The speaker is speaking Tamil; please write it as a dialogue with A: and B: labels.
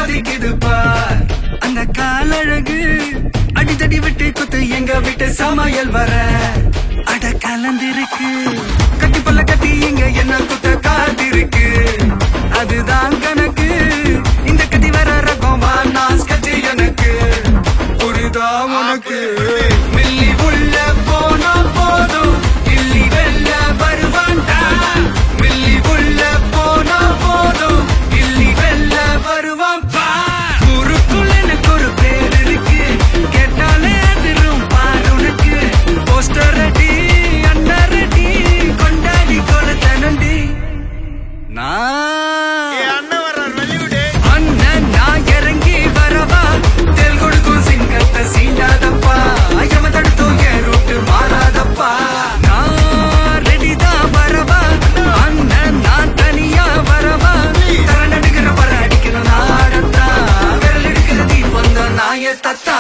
A: கொதிக்குது பார் அந்த காலழகு அடித்தடி விட்டு குத்து எங்க விட்டு சமையல் வர அட கலந்திருக்கு கட்டி பல்ல கட்டி இங்க என்ன குத்த காத்திருக்கு அதுதான் கணக்கு இந்த கட்டி வர ரகமா நான் ஸ்கட்சி எனக்கு புரிதா உனக்கு மில்லி உள்ள போனா போதும் இல்லி வெல்ல வருவான்டா மில்லி உள்ள போனா போதும் இல்லி வெல்ல வருவான் பார் ஊருக்குள்ள எனக்கு ஒரு பேர் இருக்கு கேட்டாலே அதிரும் பார் உனக்கு போஸ்டர் ரெடி அண்டர் ரெடி கொண்டாடி கொளுத்த நண்டி அண்ணன் நான் இறங்கி வரவா தெல் கொடுக்கும் சிங்கத்தை சீண்டாதப்பா ஐயம தடுத்தும் என் ரூட்டு மாறாதப்பா நான் ரெடிதான் வரவா அண்ணன் நான் தனியா வரவா தர நடுக்கிற வர அடிக்கிற நாடத்தான் விரல் எடுக்கிற தீபந்த நாய தத்தா